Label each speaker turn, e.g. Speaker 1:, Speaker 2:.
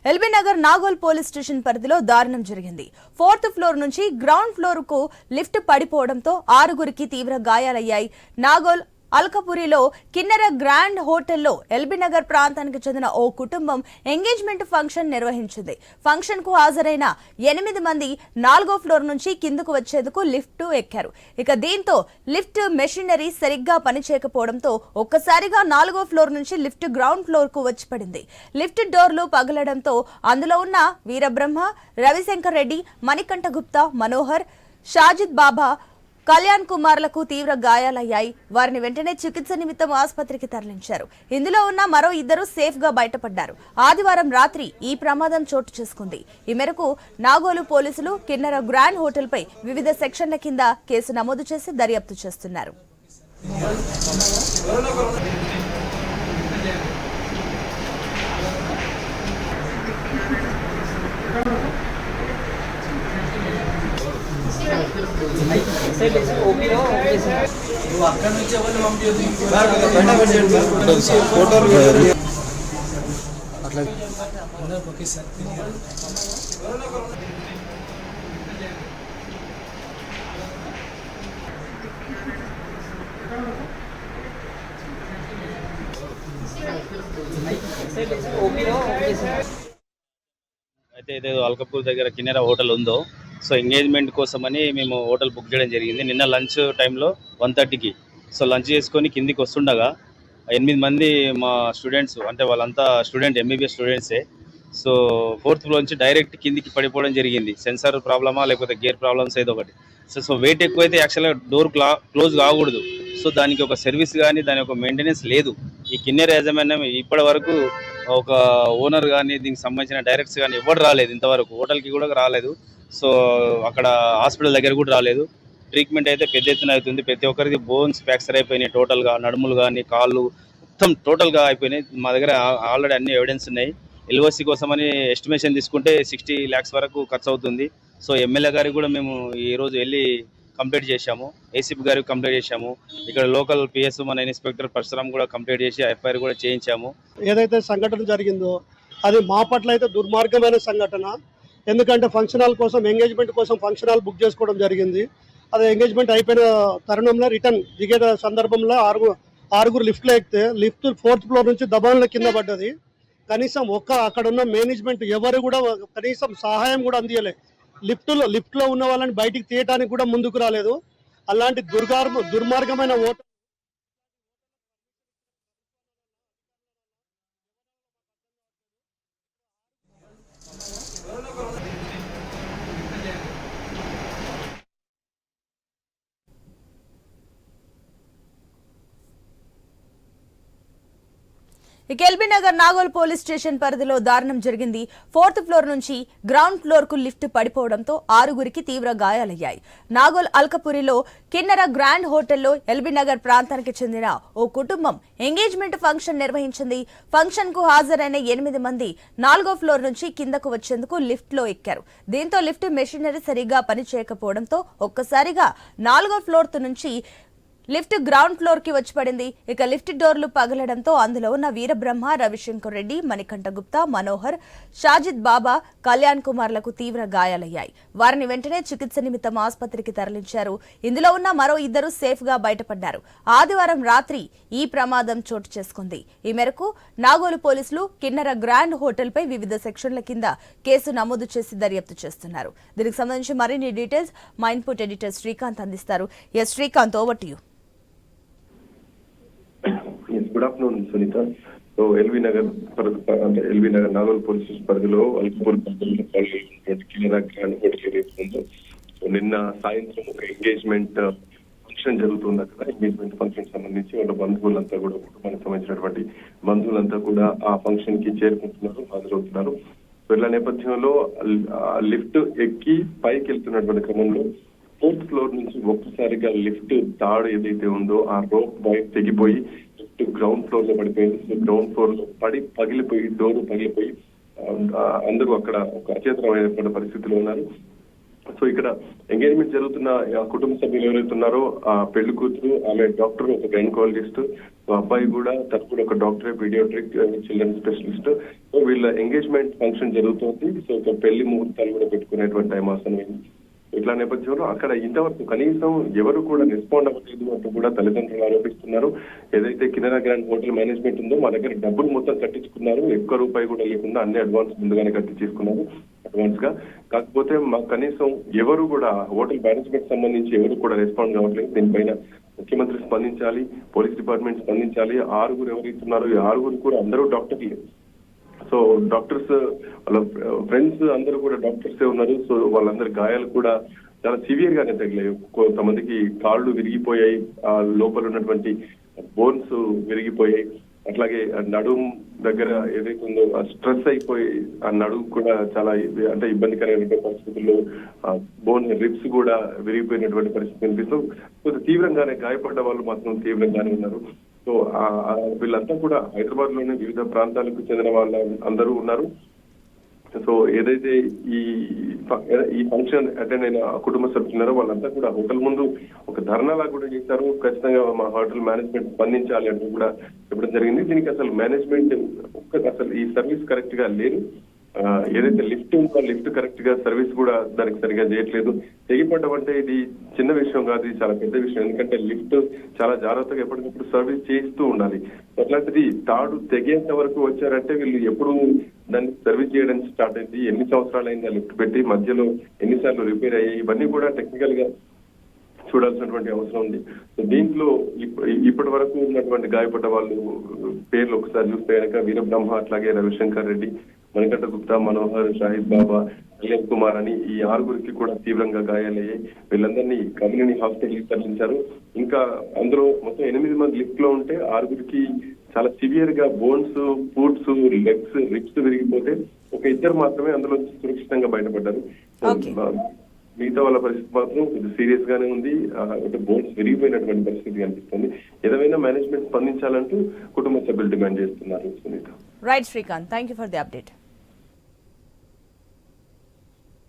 Speaker 1: LB Nagar Nagole police station పరిధిలో దారుణం జరిగింది. 4th ఫ్లోర్ నుంచి గ్రౌండ్ ఫ్లోర్ కు లిఫ్ట్ పడిపోవడంతో 6గురికి తీవ్ర గాయాలయ్యాయి. నాగోల్ అల్కపురిలో కిన్నెర గ్రాండ్ హోటల్లో ఎల్బీ నగర్ ప్రాంతానికి చెందిన ఓ కుటుంబం ఎంగేజ్మెంట్ ఫంక్షన్ నిర్వహించింది. ఫంక్షన్ కు హాజరైన 8 మంది 4వ ఫ్లోర్ నుంచి కిందకు వచ్చేందుకు లిఫ్ట్ ఎక్కారు. దీంతో లిఫ్ట్ మెషినరీ సరిగ్గా పనిచేయకపోవడంతో ఒక్కసారిగా 4వ ఫ్లోర్ నుంచి లిఫ్ట్ గ్రౌండ్ ఫ్లోర్ కు వచ్చి పడింది. లిఫ్ట్ డోర్లు పగలడంతో అందులో ఉన్న వీరబ్రహ్మ, రవిశంకర్ రెడ్డి, మణికంఠ గుప్తా, మనోహర్, షాజిద్ బాబా, కళ్యాణ్ కుమార్లకు తీవ్ర గాయాలయ్యాయి. వారిని వెంటనే చికిత్స నిమిత్తం ఆసుపత్రికి తరలించారు. ఇందులో ఉన్న మరో 2 సేఫ్ గా బయటపడ్డారు. ఆదివారం రాత్రి ఈ ప్రమాదం చోటు చేసుకుంది. ఈ మేరకు నాగోలు పోలీసులు కిన్నెర గ్రాండ్ హోటల్ పై వివిధ సెక్షన్ల కింద కేసు నమోదు చేసి దర్యాప్తు చేస్తున్నారు.
Speaker 2: అయితే ఏదో అల్కపూర్ దగ్గర కిన్నెర హోటల్ ఉందో, సో ఎంగేజ్మెంట్ కోసమని మేము హోటల్ బుక్ చేయడం జరిగింది. నిన్న లంచ్ టైంలో 1:30కి సో లంచ్ చేసుకొని కిందికి వస్తుండగా 8 మంది మా స్టూడెంట్స్, అంటే వాళ్ళంతా ఎంబీబీఎస్ స్టూడెంట్సే. సో 4th ఫ్లోర్ నుంచి డైరెక్ట్ కిందికి పడిపోవడం జరిగింది. సెన్సార్ ప్రాబ్లమా లేకపోతే గేర్ ప్రాబ్లమ్స్ ఏదో ఒకటి. సో వెయిట్ ఎక్కువైతే యాక్చువల్గా డోర్ క్లోజ్ కాకూడదు. సో దానికి ఒక సర్వీస్ కానీ దాని ఒక మెయింటెనెన్స్ లేదు. ఈ కిన్నెర యాజమాన్యం ఇప్పటి వరకు ఒక ఓనర్ కానీ దీనికి సంబంధించిన డైరెక్టర్స్ కానీ ఎవరు రాలేదు ఇంతవరకు. హోటల్కి కూడా రాలేదు. సో అక్కడ హాస్పిటల్ దగ్గర కూడా రాలేదు. ట్రీట్మెంట్ అయితే పెద్ద ఎత్తున అవుతుంది. ప్రతి ఒక్కరికి బోన్స్ ఫ్రాక్చర్ అయిపోయినాయి. టోటల్గా నడుములు కానీ కాళ్ళు మొత్తం టోటల్గా అయిపోయినాయి. మా దగ్గర ఆల్రెడీ అన్ని ఎవిడెన్స్ ఉన్నాయి. ఎల్ఓసి కోసమని ఎస్టిమేషన్ తీసుకుంటే 60 lakhs వరకు ఖర్చు అవుతుంది. సో ఎమ్మెల్యే గారికి కూడా మేము ఈరోజు వెళ్ళి కంప్లీట్ చేశాము. ఏసీపీ గారికి కంప్లీట్ చేశాము. ఇక్కడ లోకల్ పిఎస్ మన ఇన్స్పెక్టర్ పరశురామ్ కూడా కంప్లీట్ చేసి ఎఫ్ఐఆర్ కూడా చేయించాము.
Speaker 3: ఏదైతే సంఘటన జరిగిందో అది మా పట్ల అయితే దుర్మార్గమైన సంఘటన. ఎందుకంటే ఫంక్షన్ హాల్ కోసం, ఎంగేజ్మెంట్ కోసం ఫంక్షన్ హాల్ బుక్ చేసుకోవడం జరిగింది. అది ఎంగేజ్మెంట్ అయిపోయిన తరుణంలో రిటర్న్ దిగే సందర్భంలో ఆరుగురు లిఫ్ట్లో ఎక్కితే లిఫ్ట్ 4th ఫ్లోర్ నుంచి దబాన్ల కింద పడ్డది. కనీసం అక్కడ ఉన్న మేనేజ్మెంట్ ఎవరు కూడా కనీసం సహాయం కూడా అందియలే. లిఫ్ట్లో ఉన్న వాళ్ళని బయటికి తీయటానికి కూడా ముందుకు రాలేదు. అలాంటి దుర్మార్గమైన voter
Speaker 1: LB Nagar Nagole police station పరిధిలో దారుణం జరిగింది. 4th ఫ్లోర్ నుంచి గ్రౌండ్ ఫ్లోర్ కు లిఫ్ట్ పడిపోవడంతో 6గురికి తీవ్ర గాయాలయ్యాయి. నాగోల్ అల్కపురిలో కిన్నెర గ్రాండ్ హోటల్లో ఎల్బీ నగర్ ప్రాంతానికి చెందిన ఓ కుటుంబం ఎంగేజ్మెంట్ ఫంక్షన్ నిర్వహించింది. ఫంక్షన్ కు హాజరైన 8 మంది 4వ ఫ్లోర్ నుంచి కిందకు వచ్చేందుకు లిఫ్ట్ లో ఎక్కారు. దీంతో లిఫ్ట్ మెషినరీ సరిగ్గా పనిచేయకపోవడంతో ఒక్కసారిగా 4వ ఫ్లోర్ నుంచి లిఫ్ట్ గ్రౌండ్ ఫ్లోర్ కి వచ్చి పడింది. లిఫ్ట్ డోర్లు పగలడంతో అందులో ఉన్న వీరబ్రహ్మ, రవిశంకర్ రెడ్డి, మణికంఠ గుప్తా, మనోహర్, షాజిద్ బాబా, కళ్యాణ్ కుమార్లకు తీవ్ర గాయాలయ్యాయి. వారిని వెంటనే చికిత్స నిమిత్తం ఆసుపత్రికి తరలించారు. ఇందులో ఉన్న మరో 2 సేఫ్ గా బయటపడ్డారు. ఆదివారం రాత్రి ఈ ప్రమాదం చోటు చేసుకుంది. ఈ మేరకు నాగోలు పోలీసులు కిన్నెర గ్రాండ్ హోటల్ పై వివిధ సెక్షన్ల కింద కేసు నమోదు చేసి దర్యాప్తు చేస్తున్నారు. దీనికి సంబంధించి మరిన్ని డీటెయిల్స్ మా ఇన్పుట్ ఎడిటర్ శ్రీకాంత్ అందిస్తారు. Srikanth, over to you.
Speaker 4: Good afternoon Sunitha. So LB Nagar Nagole police పరిధిలో అల్కపూర్ కిన్నెర గ్రాండ్ హోటల్ ఏదైతుందో, సో నిన్న సాయంత్రం ఒక ఎంగేజ్మెంట్ ఫంక్షన్ జరుగుతుంది. అక్కడ ఎంగేజ్మెంట్ ఫంక్షన్ సంబంధించి వాళ్ళ బంధువులంతా కూడా, కుటుంబానికి సంబంధించినటువంటి బంధువులంతా కూడా ఆ ఫంక్షన్ కి చేరుకుంటున్నారు, హాజరవుతున్నారు. వీళ్ళ నేపథ్యంలో లిఫ్ట్ ఎక్కి పైకి వెళ్తున్నటువంటి క్రమంలో 4th ఫ్లోర్ నుంచి ఒక్కసారిగా లిఫ్ట్ తాడు ఏదైతే ఉందో ఆ రోప్ బయట తెగిపోయి లిఫ్ట్ గ్రౌండ్ ఫ్లోర్ లో పడిపోయింది. సో గ్రౌండ్ ఫ్లోర్ లో పగిలిపోయి డోర్ పగిలిపోయి అందరూ అక్కడ ఒక అచేతనమైనటువంటి పరిస్థితిలో ఉన్నారు. సో ఇక్కడ ఎంగేజ్మెంట్ జరుగుతున్న కుటుంబ సభ్యులు ఎవరైతే ఉన్నారో ఆ పెళ్లి కూతురు, ఆమె డాక్టర్, ఒక గైనకాలజిస్ట్, సో అబ్బాయి కూడా తను కూడా ఒక doctor, paediatric children specialist. So వీళ్ళ ఎంగేజ్మెంట్ ఫంక్షన్ జరుగుతుంది. సో ఒక పెళ్లి ముహూర్తాలు కూడా పెట్టుకునేటువంటి టైం ఆసనమైంది. ఇట్లా నేపథ్యంలో అక్కడ ఇంతవరకు కనీసం ఎవరు కూడా రెస్పాండ్ అవ్వలేదు అంటూ కూడా తల్లిదండ్రులు ఆరోపిస్తున్నారు. ఏదైతే కినరా గ్రాండ్ హోటల్ మేనేజ్మెంట్ ఉందో మా దగ్గర డబ్బులు మొత్తం కట్టించుకున్నారు, ఒక్క రూపాయి కూడా లేకుండా అన్ని అడ్వాన్స్ ముందుగానే కట్టించేసుకున్నారు అడ్వాన్స్ గా. కాకపోతే మాకు కనీసం ఎవరు కూడా హోటల్ మేనేజ్మెంట్ సంబంధించి ఎవరు కూడా రెస్పాండ్ కావట్లేదు. దీనిపైన ముఖ్యమంత్రి స్పందించాలి, పోలీస్ డిపార్ట్మెంట్ స్పందించాలి. 6 ఎవరైతున్నారు, ఈ 6 కూడా అందరూ డాక్టర్లే. సో డాక్టర్స్ వాళ్ళ ఫ్రెండ్స్ అందరూ కూడా డాక్టర్సే ఉన్నారు. సో వాళ్ళందరి గాయాలు కూడా చాలా సివియర్ గానే తగిలాయి. కొంతమందికి కాళ్ళు విరిగిపోయాయి, ఆ లోపల ఉన్నటువంటి బోన్స్ విరిగిపోయాయి. అట్లాగే నడుము దగ్గర ఏదైతే ఉందో ఆ స్ట్రెస్ అయిపోయి ఆ నడుము కూడా చాలా అంటే ఇబ్బందికరమైన పరిస్థితుల్లో బోన్ రిబ్స్ కూడా విరిగిపోయినటువంటి పరిస్థితి కనిపిస్తుంది. కొంచెం తీవ్రంగానే గాయపడ్డ వాళ్ళు మాత్రం తీవ్రంగానే ఉన్నారు. సో వీళ్ళంతా కూడా హైదరాబాద్ లోనే వివిధ ప్రాంతాలకు చెందిన వాళ్ళ అందరూ ఉన్నారు. సో ఏదైతే ఈ ఫంక్షన్ అటెండ్ అయిన కుటుంబ సభ్యులున్నారో వాళ్ళంతా కూడా హోటల్ ముందు ఒక ధర్నాలా కూడా చేశారు. ఖచ్చితంగా మా హోటల్ మేనేజ్మెంట్ స్పందించాలి అంటూ కూడా చెప్పడం జరిగింది. దీనికి అసలు మేనేజ్మెంట్ అసలు ఈ సర్వీస్ కరెక్ట్ గా లేదు. ఏదైతే లిఫ్ట్ ఉందో లిఫ్ట్ కరెక్ట్ గా సర్వీస్ కూడా దానికి సరిగా చేయట్లేదు. తెగిపడ్డం అంటే ఇది చిన్న విషయం కాదు, ఇది చాలా పెద్ద విషయం. ఎందుకంటే లిఫ్ట్ చాలా జాగ్రత్తగా ఎప్పటికప్పుడు సర్వీస్ చేయిస్తూ ఉండాలి. అట్లాంటిది తాడు తెగేంత వరకు వచ్చారంటే వీళ్ళు ఎప్పుడు దాన్ని సర్వీస్ చేయడానికి స్టార్ట్ అయింది, ఎన్ని సంవత్సరాలు అయింది ఆ లిఫ్ట్ పెట్టి, మధ్యలో ఎన్నిసార్లు రిపేర్ అయ్యాయి, ఇవన్నీ కూడా టెక్నికల్ గా చూడాల్సినటువంటి అవసరం ఉంది. సో దీంట్లో ఇప్పటి వరకు ఉన్నటువంటి గాయపడ్డ వాళ్ళు పేర్లు ఒకసారి చూస్తే కనుక వీరబ్రహ్మ, అట్లాగే రవిశంకర్ రెడ్డి, మణికంఠ గుప్తా, మనోహర్, షాహిద్ బాబా, కళ్యాణ్ కుమార్ అని ఈ 6 కూడా తీవ్రంగా గాయాలయ్యాయి. వీళ్ళందరినీ కమ్యూనిటీ హాస్పిటల్ కి తరలించారు. ఇంకా అందులో మొత్తం 8 మంది లిఫ్ట్ లో ఉంటే 6 చాలా సివియర్ గా బోన్స్, ఫుట్స్, లెగ్స్, రిబ్స్ విరిగిపోతే ఒక 2 మాత్రమే అందులో సురక్షితంగా బయటపడ్డారు. మిగతా వాళ్ళ పరిస్థితి మాత్రం కొంచెం సీరియస్ గానే ఉంది. బోన్స్ విరిగిపోయినటువంటి పరిస్థితి కనిపిస్తుంది. ఏదైనా మేనేజ్మెంట్ స్పందించాలంటూ కుటుంబ సభ్యులు డిమాండ్ చేస్తున్నారు. Sunitha.
Speaker 1: Right Srikanth, thank you for the update.